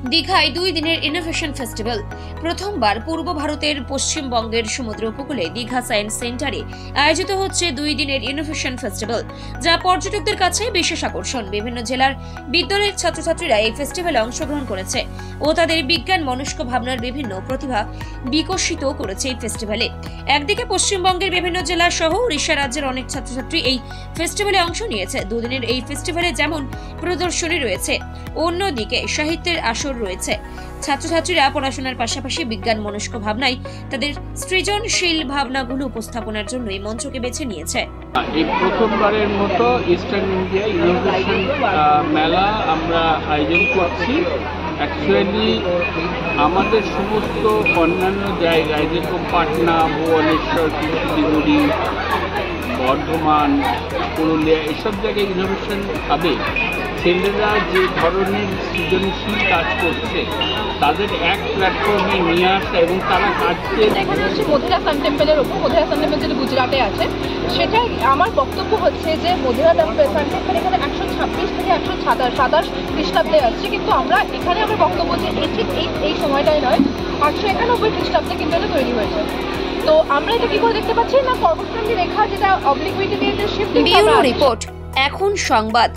দীঘায় 2 দিনের innovation festival. প্রথমবার পূর্ব ভারতের পশ্চিমবঙ্গের সমুদ্র উপকূলে দীঘা সায়েন্স সেন্টারে আয়োজিত হচ্ছে 2 দিনের ইনোভেশন ফেস্টিভ্যাল, যা পর্যটকদের কাছে বিশেষ আকর্ষণ। বিভিন্ন জেলার বিদ্যালয়ের ছাত্রছাত্রীরা এই ফেস্টিভ্যালে অংশগ্রহণ করেছে ও তাদের বিজ্ঞান মনস্ক ভাবনার বিভিন্ন প্রতিভা বিকশিত করেছে এই ফেস্টিভ্যালে। একদিকে পশ্চিমবঙ্গের বিভিন্ন জেলা সহ উড়িষ্যা রাজ্যের অনেক ছাত্রছাত্রী এই ফেস্টিভ্যালে অংশ নিয়েছে। 2 দিনের এই ফেস্টিভ্যালে যেমন প্রদর্শনী রয়েছে, অন্যদিকে সাহিত্যের আসর রয়েছে। ছাত্রছাত্রীরা পড়াশোনার পাশাপাশি বিজ্ঞান মনস্ক ভাবনায় তাদের সৃজনশীল ভাবনাগুলো উপস্থাপনের জন্য এই মঞ্চকে বেছে নিয়েছে। এই প্রথমবারের মতো ইস্টার্ন ইন্ডিয়া ইনোভেশন মেলা আমরা আয়োজন করছি। অ্যাকচুয়ালি আমাদের সমস্ত অন্যান্য জায়গায় যেরকম পাটনা, ভুবনেশ্বর, শিলিগুড়ি, বর্ধমান, পুরুলিয়া এসব জায়গায় ইনোভেশন হবে, ছেলেরা যে ধরনের সৃজনশীল কাজ করছে তাদের এক প্ল্যাটফর্মে নিয়ে আসা এবং তারা কাজকে এখানে হচ্ছে মধুরা সান টেম্পলের ওপর, মধুরা সান টেম্পল যেটা গুজরাটে আছে, সেটাই আমার বক্তব্য হচ্ছে যে মধুরা সান টেম্পল এখানে 126 থেকে 127 খ্রিস্টাব্দে আসছে, কিন্তু আমরা এখানে আমার বক্তব্য যে ঠিক এই সময়টাই নয়, 891 খ্রিস্টাব্দে কিন্তু এটা তৈরি হয়েছে। তো আমরা এটা কি করে দেখতে পাচ্ছি না, পর্বতক্রমী রেখা যেটা অবলিকুইটি দিয়ে শিফট। ব্যুরো রিপোর্ট, এখন সংবাদ।